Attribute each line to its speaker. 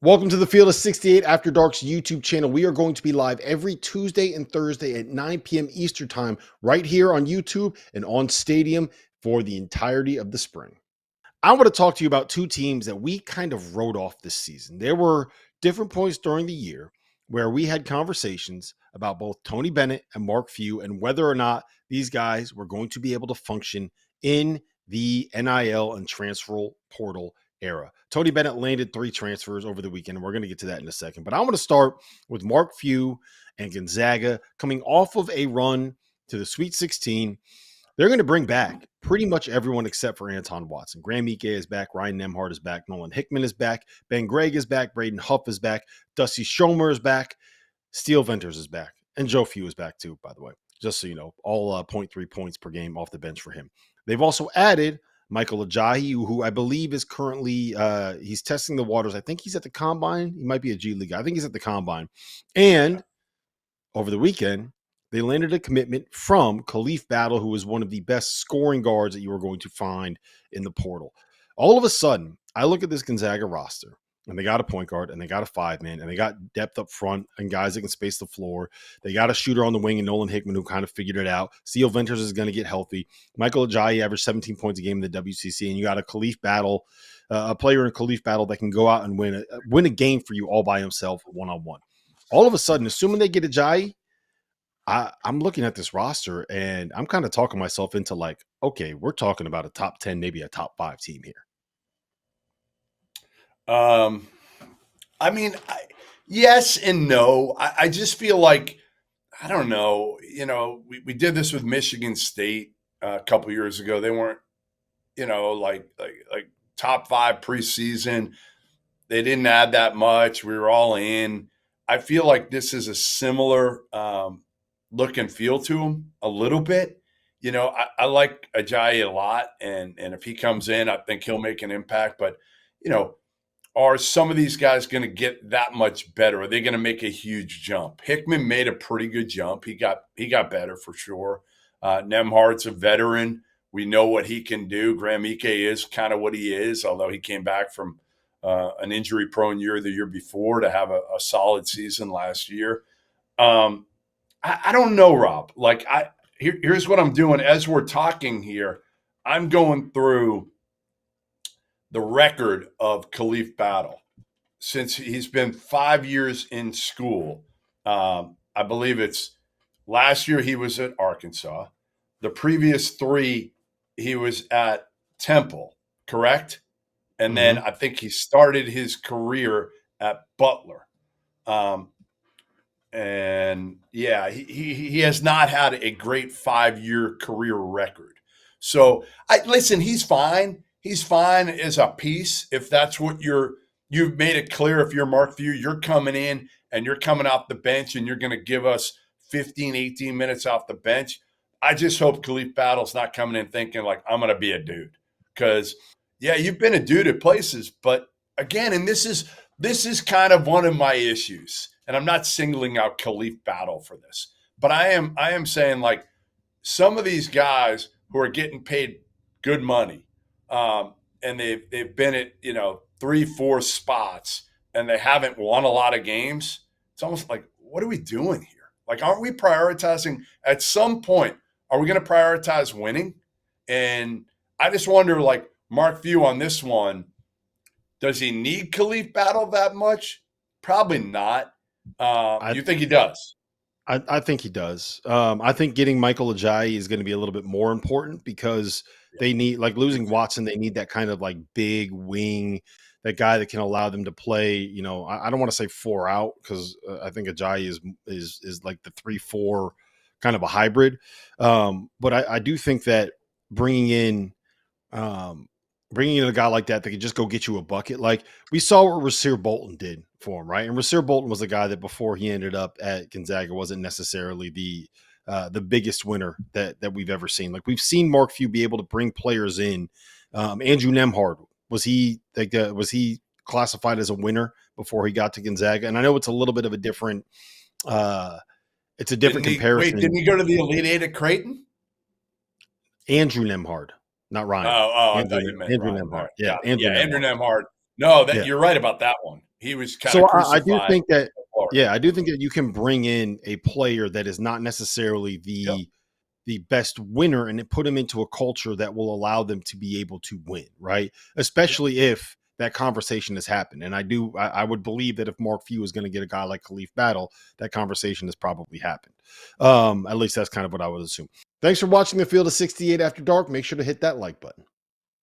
Speaker 1: Welcome to the Field of 68 After Dark's YouTube channel. We are going to be live every Tuesday and Thursday at 9 p.m. Eastern Time right here on YouTube and on Stadium for the entirety of the spring. I want to talk to you about two teams that we kind of wrote off this season. There were different points during the year where we had conversations about both Tony Bennett and Mark Few and whether or not these guys were going to be able to function in the NIL and transfer portal era. Tony Bennett landed 3 transfers over the weekend, and we're going to get to that in a second. But I want to start with Mark Few and Gonzaga coming off of a run to the Sweet 16. They're going to bring back pretty much everyone except for Anton Watson. Graham Ike is back. Ryan Nembhard is back. Nolan Hickman is back. Ben Gregg is back. Braden Huff is back. Dusty Schomer is back. Steele Venters is back. And Joe Few is back too, by the way. Just so you know, all 0.3 points per game off the bench for him. They've also added Michael Ajayi, who I believe is currently he's testing the waters. I think he's at the combine. He might be a G League guy. I think he's at the combine. And over the weekend, they landed a commitment from Khif Battle, who is one of the best scoring guards that you are going to find in the portal. All of a sudden, I look at this Gonzaga roster, and they got a point guard, and they got a 5-man, and they got depth up front and guys that can space the floor. They got a shooter on the wing and Nolan Hickman, who kind of figured it out. Steele Venters is going to get healthy. Michael Ajayi averaged 17 points a game in the WCC, and you got a Khif Battle, a player in Khif Battle that can go out and win a game for you all by himself, one-on-one. All of a sudden, assuming they get Ajayi, I'm looking at this roster and I'm kind of talking myself into like, okay, we're talking about a top 10, maybe a top 5 team here.
Speaker 2: Yes and no. I just feel like, I don't know, we did this with Michigan State a couple years ago. They weren't, like top 5 preseason. They didn't add that much. We were all in. I feel like this is a similar look and feel to him a little bit. I like Ajayi a lot, and if he comes in, I think he'll make an impact. But, are some of these guys going to get that much better? Are they going to make a huge jump? Hickman made a pretty good jump. He got better for sure. Nembhard's a veteran. We know what he can do. Graham Ike is kind of what he is, although he came back from an injury-prone year the year before to have a solid season last year. I don't know, Rob. Here's what I'm doing as we're talking here. I'm going through the record of Khif Battle since he's been 5 years in school. I believe it's last year he was at Arkansas. The previous 3, he was at Temple, correct? And then I think he started his career at Butler. And yeah, he has not had a great 5-year career record. So listen, he's fine. He's fine as a piece. If that's what you've made it clear, if you're Mark Few, you're coming in and you're coming off the bench and you're going to give us 15, 18 minutes off the bench. I just hope Khif Battle's not coming in thinking like, I'm going to be a dude. Because yeah, you've been a dude at places, but again, and this is kind of one of my issues. And I'm not singling out Khif Battle for this, but I am saying like some of these guys who are getting paid good money, and they've been at 3-4 spots and they haven't won a lot of games. It's almost like, what are we doing here? Like, aren't we prioritizing at some point? Are we going to prioritize winning? And I just wonder, like Mark Few on this one, does he need Khif Battle that much? Probably not. You think he does?
Speaker 1: I think he does. I think getting Michael Ajayi is going to be a little bit more important because they need, like losing Watson, they need that kind of like big wing, that guy that can allow them to play. I don't want to say 4 out because I think Ajayi is like the 3-4 kind of a hybrid. But I do think that bringing in a guy like that could just go get you a bucket. Like we saw what Rasir Bolton did for him, right? And Rasir Bolton was a guy that before he ended up at Gonzaga wasn't necessarily the biggest winner that we've ever seen. Like we've seen Mark Few be able to bring players in. Andrew Nembhard, was he classified as a winner before he got to Gonzaga? And I know it's a little bit of a different comparison.
Speaker 2: Didn't he go to the Elite Eight at Creighton?
Speaker 1: Andrew Nembhard. Not Ryan.
Speaker 2: I thought you meant
Speaker 1: Andrew
Speaker 2: Ryan.
Speaker 1: Nembhard.
Speaker 2: Yeah, Andrew Nembhard. No, you're right about that one. he was kind
Speaker 1: So
Speaker 2: of
Speaker 1: I do
Speaker 2: crucified
Speaker 1: think that,
Speaker 2: in Florida.
Speaker 1: yeah, I do think that you can bring in a player that is not necessarily
Speaker 2: Yep.
Speaker 1: the best winner and put them into a culture that will allow them to be able to win, right? Especially if that conversation has happened. And I would believe that if Mark Few is going to get a guy like Khif Battle, that conversation has probably happened. At least that's kind of what I would assume. Thanks for watching the Field of 68 After Dark. Make sure to hit that like button.